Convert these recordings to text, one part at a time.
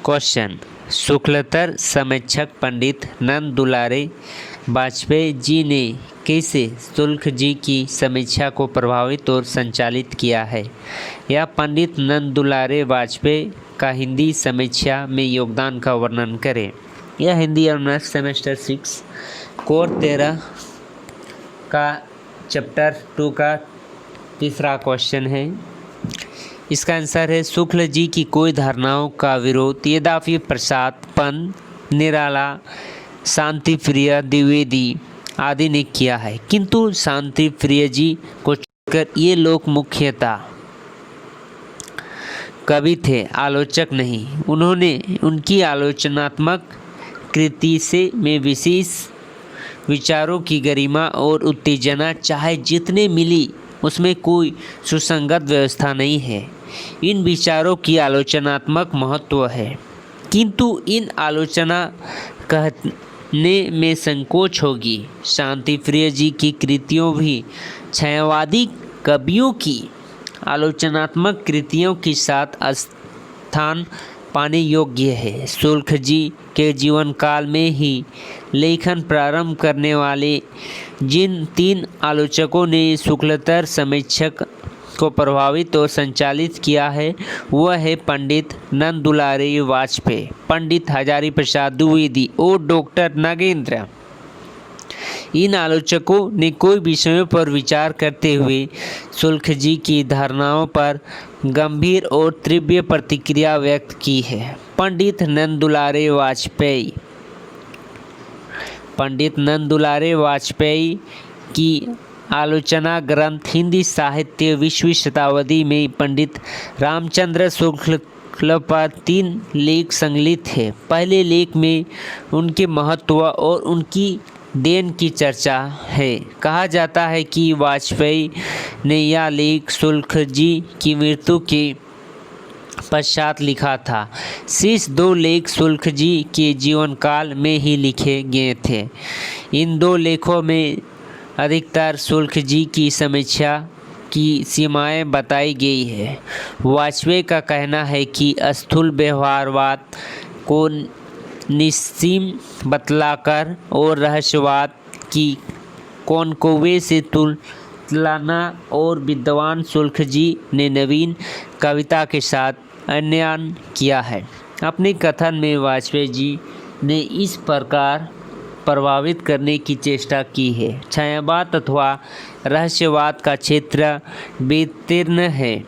Question, शुक्लतर समीक्षक पंडित नंद दुलारे वाजपेयी जी ने कैसे शुक्ल जी की समीक्षा को प्रभावित और संचालित किया है? यह पंडित नंद दुलारे वाजपेयी का हिंदी समीक्षा में योगदान का वर्णन करें। यह हिंदी ऑनर्स सेमेस्टर 6 कोर 13 का चैप्टर 2 का तीसरा क्वेश्चन है। इसका आंसर है शुक्ल जी की कोई धारणाओं का विरोध यद्यपि प्रसाद, पंत, निराला, शांति प्रिय द्विवेदी आदि ने किया है, किंतु शांति प्रिय जी को छोड़कर ये लोग मुख्यतः कवि थे, आलोचक नहीं। उन्होंने उनकी आलोचनात्मक कृति से में विशेष विचारों की गरिमा और उत्तेजना चाहे जितने मिली उसमें कोई सुसंगत व्यवस्था नहीं है। इन विचारों की आलोचनात्मक महत्व है, किंतु इन आलोचना कहने में संकोच होगी। शांति प्रिय जी की कृतियों भी छायावादी कवियों की आलोचनात्मक कृतियों के साथ स्थान पाने योग्य है। शुक्ल जी के जीवन काल में ही लेखन प्रारंभ करने वाले जिन 3 आलोचकों ने शुक्लतर समीक्षक को प्रभावित और संचालित किया है वह है पंडित नंद दुलारे वाजपेयी, पंडित हजारी प्रसाद द्विवेदी और डॉक्टर नागेंद्र। इन आलोचकों ने कोई विषयों पर विचार करते हुए शुक्ल जी की धारणाओं पर गंभीर और तीव्र प्रतिक्रिया व्यक्त की है। पंडित नंद दुलारे वाजपेयी की आलोचना ग्रंथ हिंदी साहित्य 20वीं शताब्दी में पंडित रामचंद्र शुक्ल पर 3 लेख संकलित है। पहले लेख में उनके महत्व और उनकी देन की चर्चा है। कहा जाता है कि वाजपेयी ने यह लेख शुक्ल जी की मृत्यु के पश्चात लिखा था। शेष 2 लेख शुक्ल जी के जीवन काल में ही लिखे गए थे। इन 2 लेखों में अधिकतर शुक्ल जी की समीक्षा की सीमाएं बताई गई है। वाजपेयी का कहना है कि स्थूल व्यवहारवाद को निस्सीम बतलाकर और रहस्यवाद की कौनकौवे से तुलना और विद्वान शुक्ल जी ने नवीन कविता के साथ अन्याय किया है। अपने कथन में वाजपेयी जी ने इस प्रकार प्रभावित करने की चेष्टा की है। छायावाद अथवा रहस्यवाद का क्षेत्र विस्तीर्ण है।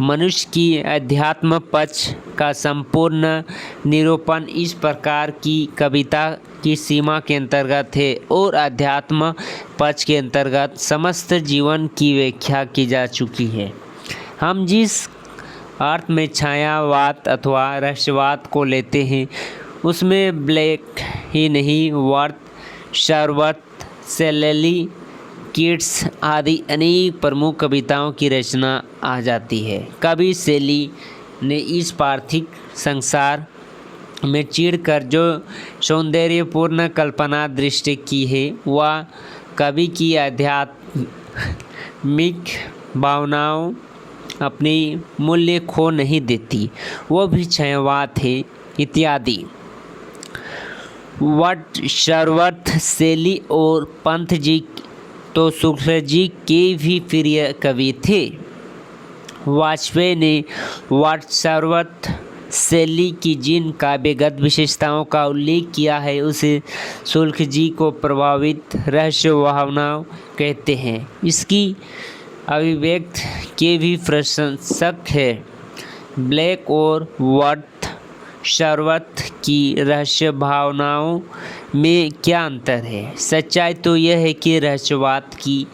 मनुष्य की अध्यात्म पक्ष का संपूर्ण निरूपण इस प्रकार की कविता की सीमा के अंतर्गत है और अध्यात्म पक्ष के अंतर्गत समस्त जीवन की व्याख्या की जा चुकी है। हम जिस अर्थ में छायावाद अथवा रहस्यवाद को लेते हैं उसमें ब्लैक ही नहीं, वर्थ, शरवत, सेलेली, किट्स आदि अनेक प्रमुख कविताओं की रचना आ जाती है। कवि शैली ने इस पार्थिव संसार में चिढ़कर जो सौंदर्यपूर्ण कल्पना दृष्टि की है वह कवि की आध्यात्मिक भावनाओं अपनी मूल्य खो नहीं देती, वह भी छायावाद है इत्यादि। वट, शरवत, शैली और पंत जी तो शुक्ल जी के भी प्रिय कवि थे। वाजपेयी ने वट, शरवत, शैली की जिन काव्यगत विशेषताओं का उल्लेख किया है उसे शुक्ल जी को प्रभावित रहस्य भावनाओं कहते हैं। इसकी अभिव्यक्त के भी प्रशंसक है। ब्लैक और वट, शरवत की रहस्य भावनाओं में क्या अंतर है? सच्चाई तो यह है कि रहस्यवाद की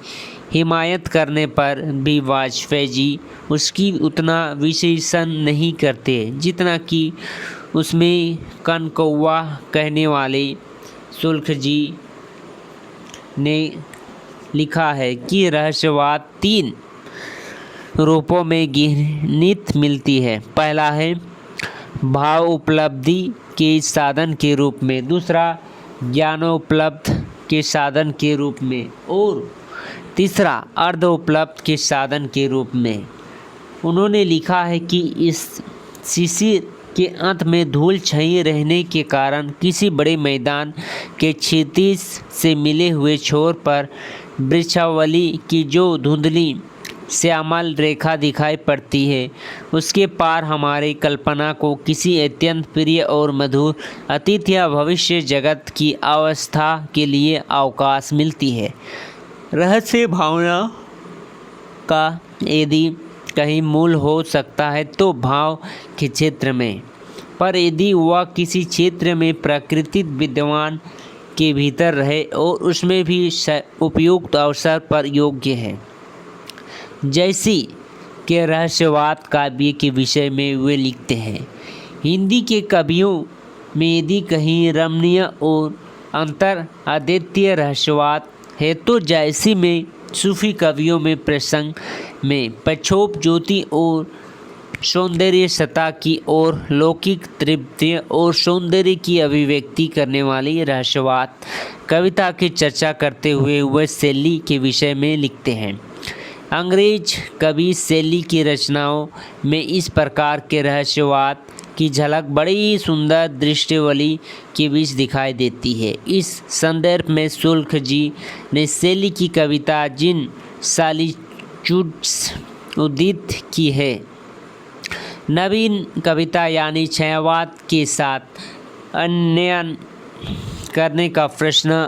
हिमायत करने पर भी वाजपेयी जी उसकी उतना विश्लेषण नहीं करते जितना कि उसमें कनकौवा कहने वाले शुक्ल जी ने लिखा है कि रहस्यवाद 3 रूपों में गिनित मिलती है। पहला है भाव उपलब्धि के साधन के रूप में, दूसरा ज्ञानोपलब्ध के साधन के रूप में और तीसरा अर्ध उपलब्ध के साधन के रूप में। उन्होंने लिखा है कि इस शिशिर के अंत में धूल छाई रहने के कारण किसी बड़े मैदान के क्षितिज से मिले हुए छोर पर वृक्षावली की जो धुंधली श्यामल रेखा दिखाई पड़ती है, उसके पार हमारी कल्पना को किसी अत्यंत प्रिय और मधुर अतीत या भविष्य जगत की अवस्था के लिए अवकाश मिलती है। रहस्य भावना का यदि कहीं मूल हो सकता है तो भाव के क्षेत्र में, पर यदि वह किसी क्षेत्र में प्रकृति विद्यमान के भीतर रहे और उसमें भी उपयुक्त अवसर पर योग्य है। जैसी के रहस्यवाद काव्य के विषय में वे लिखते हैं, हिंदी के कवियों में यदि कहीं रमणीय और अंतर अद्वितीय रहस्यवाद है तो जैसी में सूफी कवियों में प्रसंग में पछोप ज्योति और सौंदर्य सत्ता की और लौकिक तृप्ति और सौंदर्य की अभिव्यक्ति करने वाली रहस्यवाद कविता की चर्चा करते हुए वह शैली के विषय में लिखते हैं। अंग्रेज कवि शैली की रचनाओं में इस प्रकार के रहस्यवाद की झलक बड़ी सुंदर दृष्टिवली के बीच दिखाई देती है। इस संदर्भ में शुक्ल जी ने शैली की कविता जिन सॉलिट्यूड्स उदित की है, नवीन कविता यानी छायावाद के साथ अन्वयन करने का प्रश्न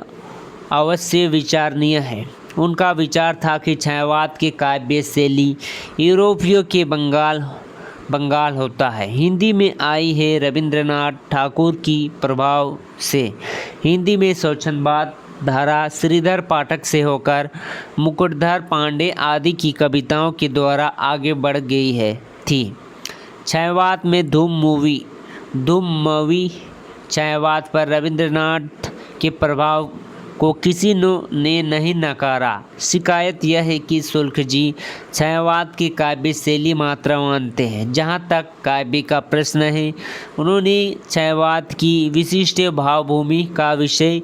अवश्य विचारणीय है। उनका विचार था कि छायावाद के काव्य शैली यूरोपियों के बंगाल होता है, हिंदी में आई है रविंद्रनाथ ठाकुर की प्रभाव से। हिंदी में स्वच्छंदवाद धारा श्रीधर पाठक से होकर मुकुटधर पांडे आदि की कविताओं के द्वारा आगे बढ़ गई थी। छायावाद में धूम मूवी छायावाद पर रविंद्रनाथ के प्रभाव को किसी ने नहीं नकारा। शिकायत यह है कि शुक्ल जी छायावाद की काव्य शैली मात्र मानते हैं। जहाँ तक काव्य का प्रश्न है, उन्होंने छायावाद की विशिष्ट भावभूमि का विषय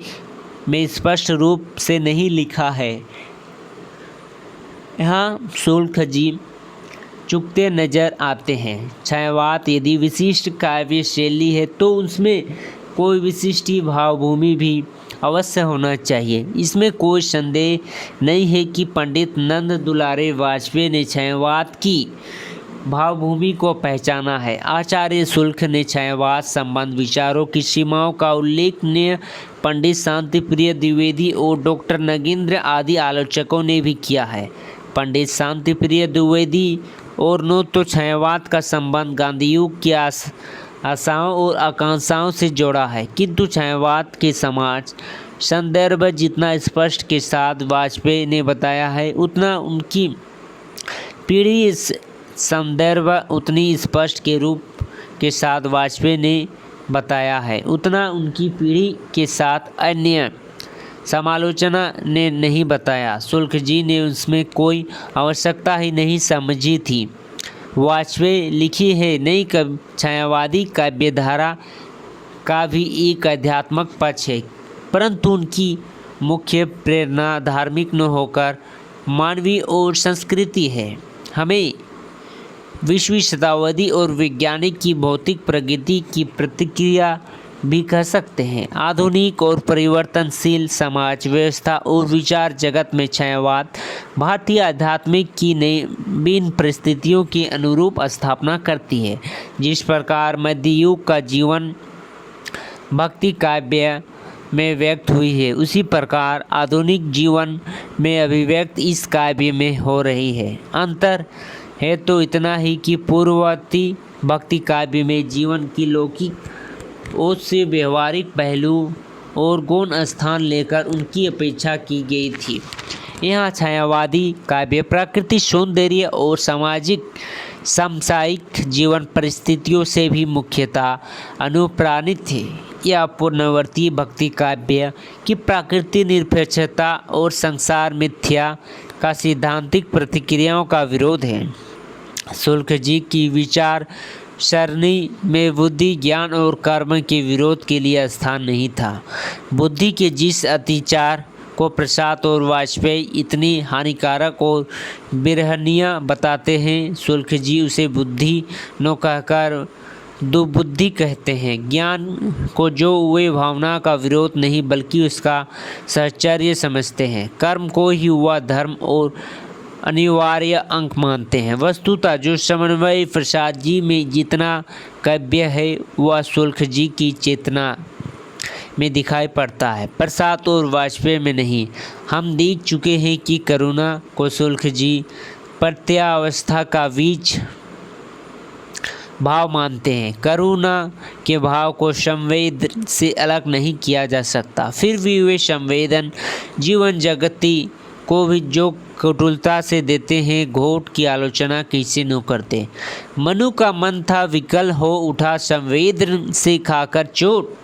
में स्पष्ट रूप से नहीं लिखा है। यहाँ शुक्ल जी चुकते नजर आते हैं। छायावाद यदि विशिष्ट काव्य शैली है तो उसमें कोई विशिष्ट भावभूमि भी अवश्य होना चाहिए। इसमें कोई संदेह नहीं है कि पंडित नंद दुलारे वाजपेयी ने छायावाद की भावभूमि को पहचाना है। आचार्य शुक्ल ने छायावाद संबंध विचारों की सीमाओं का उल्लेखनीय पंडित शांतिप्रिय द्विवेदी और डॉक्टर नगेंद्र आदि आलोचकों ने भी किया है। पंडित शांतिप्रिय द्विवेदी और नो तो छायावाद का संबंध गांधी युग की आशाओं और आकांक्षाओं से जोड़ा है, किंतु छायावाद के समाज संदर्भ जितना स्पष्ट के साथ वाजपेयी ने बताया है, उतना उनकी पीढ़ी संदर्भ उतनी स्पष्ट के रूप के साथ वाजपेयी ने बताया है, उतना उनकी पीढ़ी के साथ अन्य समालोचना ने नहीं बताया। शुक्ल जी ने उसमें कोई आवश्यकता ही नहीं समझी थी। वाजपेयी लिखी है नई छायावादी काव्यधारा का भी एक आध्यात्मक पक्ष है, परंतु उनकी मुख्य प्रेरणा धार्मिक न होकर मानवीय और संस्कृति है। हमें 20वीं शताब्दी और वैज्ञानिक की भौतिक प्रगति की प्रतिक्रिया भी कह सकते हैं। आधुनिक और परिवर्तनशील समाज व्यवस्था और विचार जगत में छायावाद भारतीय आध्यात्मिक की नवीन परिस्थितियों के अनुरूप स्थापना करती है। जिस प्रकार मध्य युग का जीवन भक्ति काव्य में व्यक्त हुई है, उसी प्रकार आधुनिक जीवन में अभिव्यक्त इस काव्य में हो रही है। अंतर है तो इतना ही कि पूर्ववर्ती भक्ति काव्य में जीवन की लौकिक ओज से व्यवहारिक पहलू और गौण स्थान लेकर उनकी अपेक्षा की गई थी। यहाँ छायावादी काव्य प्रकृति सौंदर्य और सामाजिक सामुदायिक जीवन परिस्थितियों से भी मुख्यतः अनुप्राणित थे। यह पूर्णवर्ती भक्ति काव्य की प्रकृति निरपेक्षता और संसार मिथ्या का सैद्धांतिक प्रतिक्रियाओं का विरोध है। शुक्ल जी की विचार सरणी में बुद्धि ज्ञान और कर्म के विरोध के लिए स्थान नहीं था। बुद्धि के जिस अतिचार को प्रसाद और वाजपेयी इतनी हानिकारक और बिरहनीय बताते हैं, शुक्ल जी उसे बुद्धि न कहकर दुर्बुद्धि कहते हैं। ज्ञान को जो वे भावना का विरोध नहीं बल्कि उसका साहचर्य समझते हैं। कर्म को ही वह धर्म और अनिवार्य अंक मानते हैं। वस्तुतः जो समन्वय प्रसाद जी में जितना काव्य है वह शुक्ल जी की चेतना में दिखाई पड़ता है, प्रसाद और वाजपेयी में नहीं। हम देख चुके हैं कि करुणा को शुक्ल जी प्रत्यावस्था का बीज भाव मानते हैं। करुणा के भाव को संवेद से अलग नहीं किया जा सकता। फिर भी वे संवेदन जीवन जगती को भी जो कटुलता से देते हैं, घोट की आलोचना किसी न करते। मनु का मन था विकल हो उठा संवेदन से खाकर चोट।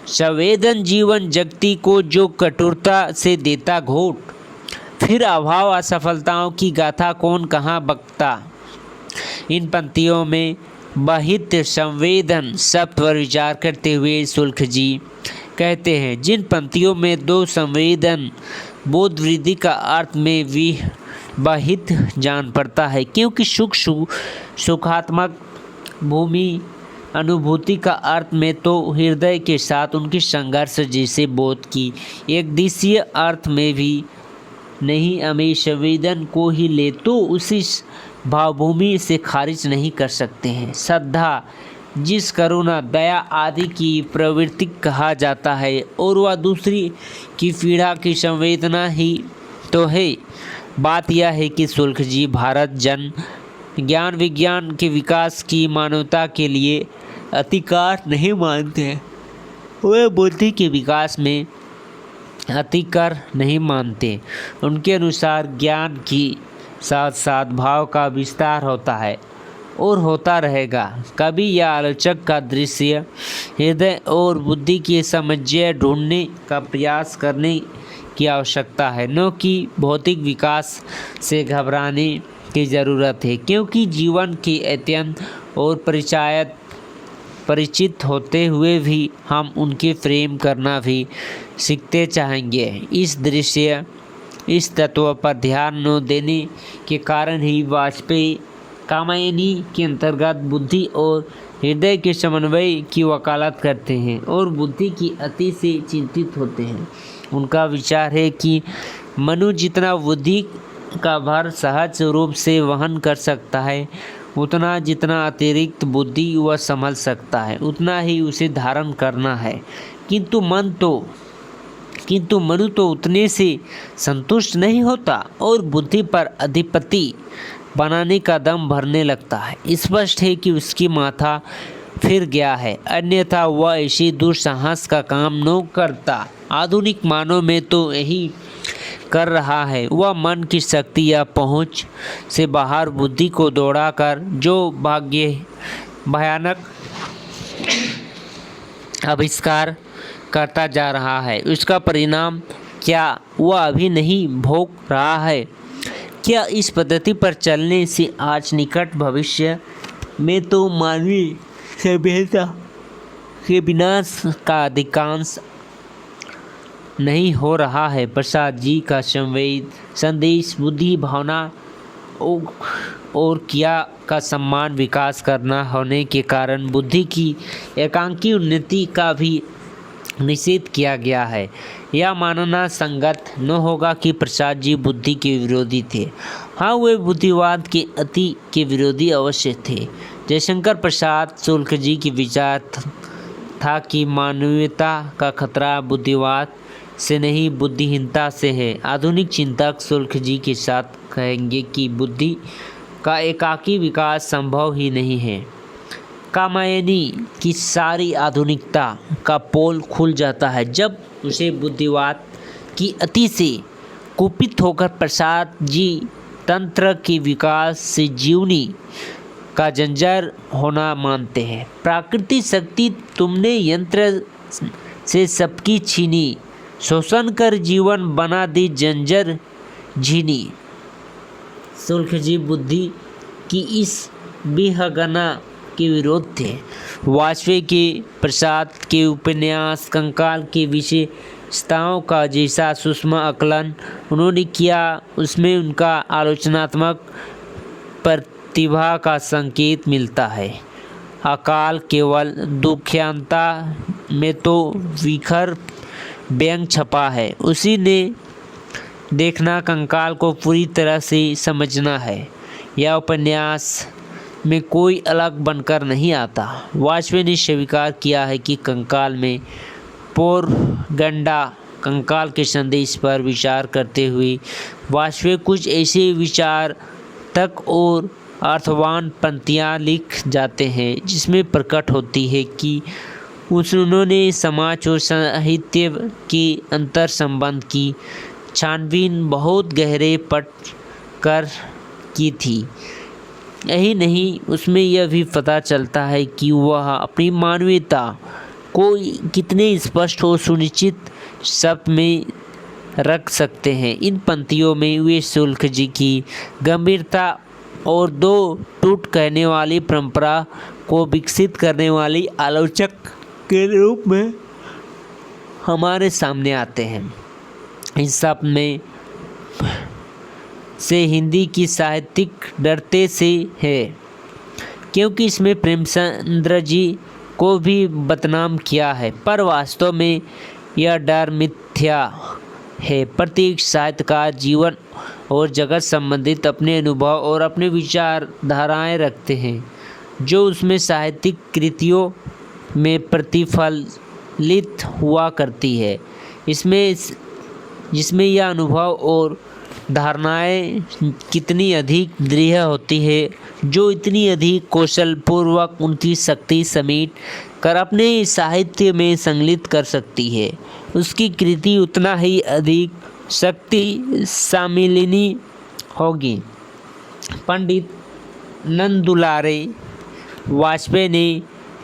संवेदन जीवन जगती को जो कठोरता से देता घोट। फिर अभाव असफलताओं की गाथा कौन कहाँ बकता। इन पंक्तियों में बहित संवेदन शब्द पर विचार करते हुए शुक्ल जी कहते हैं, जिन पंक्तियों में दो संवेदन बोध वृद्धि का अर्थ में भी बहित जान पड़ता है, क्योंकि सुखात्मक भूमि अनुभूति का अर्थ में तो हृदय के साथ उनकी संघर्ष जैसे बोध की एक दिशीय अर्थ में भी नहीं। हमें संवेदन को ही ले तो उसी भावभूमि से खारिज नहीं कर सकते हैं। श्रद्धा जिस करुणा दया आदि की प्रवृत्ति कहा जाता है और वह दूसरी की पीड़ा की संवेदना ही तो है। बात यह है कि शुक्ल जी भारत जन ज्ञान विज्ञान के विकास की मानवता के लिए अधिकार नहीं मानते हैं। वे बुद्धि के विकास में अधिकार नहीं मानते। उनके अनुसार ज्ञान की साथ साथ भाव का विस्तार होता है और होता रहेगा। कभी यह आलोचक का दृश्य हृदय और बुद्धि के समन्वय ढूंढने का प्रयास करने की आवश्यकता है, न कि भौतिक विकास से घबराने की ज़रूरत है, क्योंकि जीवन के अत्यंत और परिचित होते हुए भी हम उनके प्रेम करना भी सीखते चाहेंगे। इस तत्व पर ध्यान न देने के कारण ही वाजपेयी कामायनी के अंतर्गत बुद्धि और हृदय के समन्वय की वकालत करते हैं और बुद्धि की अति से चिंतित होते हैं। उनका विचार है कि मनु जितना बुद्धि का भार सहज रूप से वहन कर सकता है, उतना जितना अतिरिक्त बुद्धि वह संभल सकता है, उतना ही उसे धारण करना है। किंतु मनु तो उतने से संतुष्ट नहीं होता और बुद्धि पर अधिपति बनाने का दम भरने लगता है। स्पष्ट है कि उसकी माथा फिर गया है, अन्यथा वह ऐसी दुस्साहस का काम न करता। आधुनिक मानव में तो यही कर रहा है। वह मन की शक्ति या पहुंच से बाहर बुद्धि को दौड़ाकर जो भयानक आविष्कार करता जा रहा है, उसका परिणाम क्या वह अभी नहीं भोग रहा है? क्या इस पद्धति पर चलने से आज निकट भविष्य में तो मानवीय सभ्यता के विनाश का अधिकांश नहीं हो रहा है? प्रसाद जी का संदेश बुद्धि भावना और क्रिया का समान विकास करना होने के कारण बुद्धि की एकांकी उन्नति का भी निषेध किया गया है। यह मानना संगत न होगा कि प्रसाद जी बुद्धि के विरोधी थे। हाँ, वे बुद्धिवाद के अति के विरोधी अवश्य थे। जयशंकर प्रसाद शुक्ल जी की विचार था कि मानवीयता का खतरा बुद्धिवाद से नहीं बुद्धिहीनता से है। आधुनिक चिंतक शुक्ल जी के साथ कहेंगे कि बुद्धि का एकाकी विकास संभव ही नहीं है। कामायनी की सारी आधुनिकता का पोल खुल जाता है जब उसे बुद्धिवाद की अति से कुपित होकर प्रसाद जी तंत्र के विकास से जीवनी का जंजर होना मानते हैं। प्राकृतिक शक्ति तुमने यंत्र से सबकी छीनी, शोषण कर जीवन बना दी जंजर झीनी। शुक्ल जी बुद्धि की इस विहंगना के विरोध थे। वाजपेयी के प्रसाद के उपन्यास कंकाल के विशेषताओं का जैसा सूक्ष्म आकलन उन्होंने किया, उसमें उनका आलोचनात्मक प्रतिभा का संकेत मिलता है। अकाल केवल दुख्यांता में तो विखर व्यंग छपा है, उसी ने देखना कंकाल को पूरी तरह से समझना है। यह उपन्यास में कोई अलग बनकर नहीं आता। वाजपेयी ने स्वीकार किया है कि कंकाल में पोरगंडा कंकाल के संदेश पर विचार करते हुए वाजपेयी कुछ ऐसे विचार तक और अर्थवान पंक्तियाँ लिख जाते हैं जिसमें प्रकट होती है कि उन्होंने समाज और साहित्य के अंतर संबंध की छानबीन बहुत गहरे पट कर की थी। यही नहीं, उसमें यह भी पता चलता है कि वह अपनी मानवीयता को कितने स्पष्ट और सुनिश्चित शब्द में रख सकते हैं। इन पंक्तियों में वे शुक्ल जी की गंभीरता और दो टूट कहने वाली परंपरा को विकसित करने वाली आलोचक के रूप में हमारे सामने आते हैं। इस शब्द में से हिंदी की साहित्यिक डरते से है, क्योंकि इसमें प्रेमचंद्र जी को भी बदनाम किया है, पर वास्तव में यह डर मिथ्या है। प्रत्येक साहित्यकार जीवन और जगत संबंधित अपने अनुभव और अपने विचारधाराएं रखते हैं जो उसमें साहित्यिक कृतियों में प्रतिफलित हुआ करती है। जिसमें यह अनुभव और धारणाएं कितनी अधिक दृढ़ होती है, जो इतनी अधिक कौशलपूर्वक उनकी शक्ति समेट कर अपने साहित्य में संकलित कर सकती है, उसकी कृति उतना ही अधिक शक्ति सम्मिलिनी होगी। पंडित नंददुलारे वाजपेयी ने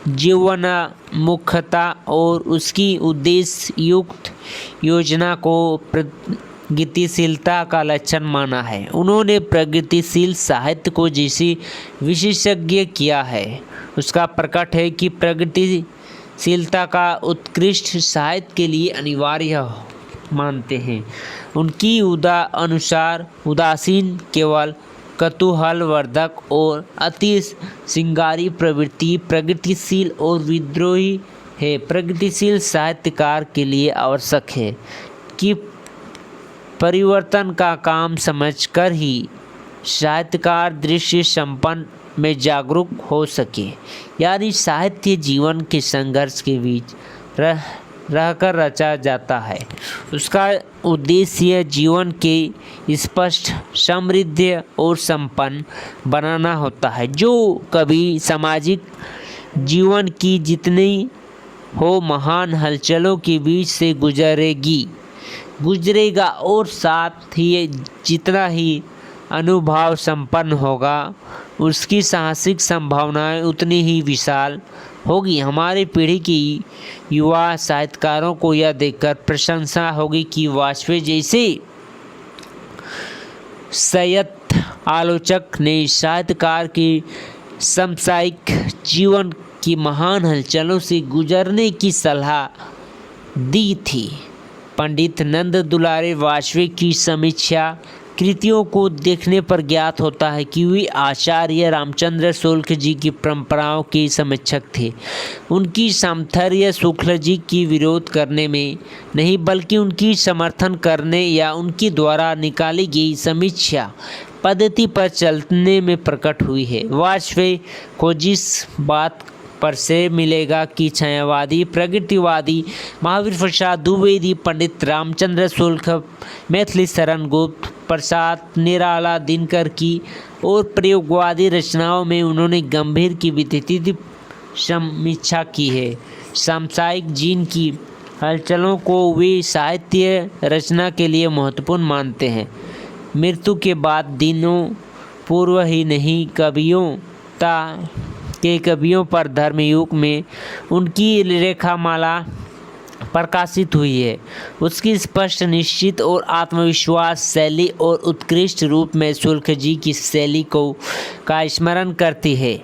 जीवनोन्मुखता और उसकी उद्देश्य युक्त योजना को प्रगतिशीलता का लक्षण माना है। उन्होंने प्रगतिशील साहित्य को जैसी विशेषज्ञ किया है, उसका प्रकट है कि प्रगतिशीलता का उत्कृष्ट साहित्य के लिए अनिवार्य मानते हैं। उनकी अनुसार उदासीन केवल कौतूहलवर्धक और अति श्रृंगारी प्रवृत्ति प्रगतिशील और विद्रोही है। प्रगतिशील साहित्यकार के लिए आवश्यक है कि परिवर्तन का काम समझकर ही साहित्यकार दृश्य संपन्न में जागरूक हो सके, यानी साहित्य जीवन के संघर्ष के बीच रहकर रचा जाता है। उसका उद्देश्य जीवन के स्पष्ट, समृद्ध और संपन्न बनाना होता है, जो कभी सामाजिक जीवन की जितनी हो महान हलचलों के बीच से गुजरेगा और साथ ही जितना ही अनुभव संपन्न होगा, उसकी साहसिक संभावनाएं उतनी ही विशाल होगी। हमारी पीढ़ी की युवा साहित्यकारों को यह देखकर प्रशंसा होगी कि वाजपेयी जैसे साहित्य आलोचक ने साहित्यकार के सामयिक जीवन की महान हलचलों से गुजरने की सलाह दी थी। पंडित नंददुलारे वाजपेयी की समीक्षा कृतियों को देखने पर ज्ञात होता है कि वे आचार्य रामचंद्र शुक्ल जी की परंपराओं के समीक्षक थे। उनकी सामर्थ्य शुक्ल जी की विरोध करने में नहीं, बल्कि उनकी समर्थन करने या उनके द्वारा निकाली गई समीक्षा पद्धति पर चलने में प्रकट हुई है। वाजपेयी को जिस बात पर से मिलेगा कि छायावादी, प्रगतिवादी महावीर प्रसाद द्विवेदी, पंडित रामचंद्र शुक्ल, मैथिली शरण गुप्त प्रसाद, निराला दिनकर की और प्रयोगवादी रचनाओं में उन्होंने गंभीर की विस्तृत समीक्षा की है। सामयिक जीवन की हलचलों को वे साहित्य रचना के लिए महत्वपूर्ण मानते हैं। मृत्यु के बाद दिनों पूर्व ही नहीं, कवियों पर धर्मयुग में उनकी रेखामाला प्रकाशित हुई है। उसकी स्पष्ट, निश्चित और आत्मविश्वास शैली और उत्कृष्ट रूप में शुक्ल जी की शैली का स्मरण करती है।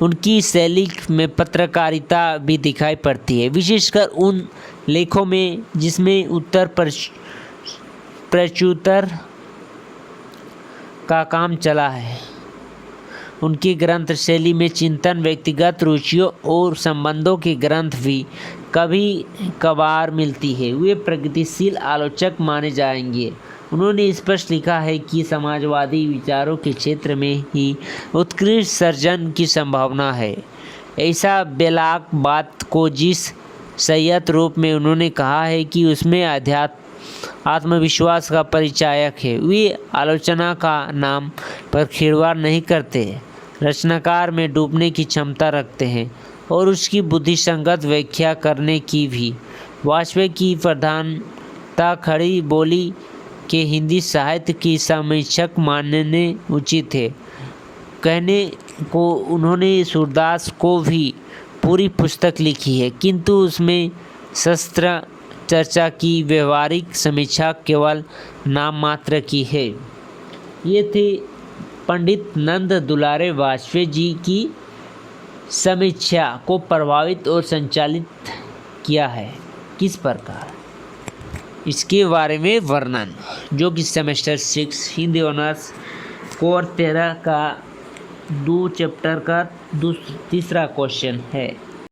उनकी शैली में पत्रकारिता भी दिखाई पड़ती है, विशेषकर उन लेखों में जिसमें उत्तर प्रत्युत्तर का काम चला है। उनकी ग्रंथ शैली में चिंतन, व्यक्तिगत रुचियों और संबंधों की ग्रंथ भी कभी कभार मिलती है। वे प्रगतिशील आलोचक माने जाएंगे। उन्होंने स्पष्ट लिखा है कि समाजवादी विचारों के क्षेत्र में ही उत्कृष्ट सर्जन की संभावना है। ऐसा बेलाक बात को जिस संयत रूप में उन्होंने कहा है कि उसमें आत्मविश्वास का परिचायक है। वे आलोचना का नाम पर खिलवाड़ नहीं करते, रचनाकार में डूबने की क्षमता रखते हैं और उसकी बुद्धिसंगत व्याख्या करने की भी। वाजपेयी की प्रधानता खड़ी बोली के हिंदी साहित्य की समीक्षक मानने उचित है। कहने को उन्होंने सूरदास को भी पूरी पुस्तक लिखी है, किंतु उसमें शस्त्र चर्चा की व्यवहारिक समीक्षा केवल नाम मात्र की है। ये थे पंडित नंद दुलारे वाजपेयी जी की समीक्षा को प्रभावित और संचालित किया है किस प्रकार, इसके बारे में वर्णन, जो कि सेमेस्टर 6 हिंदी ऑनर्स कोर 13 का 2 चैप्टर का तीसरा क्वेश्चन है।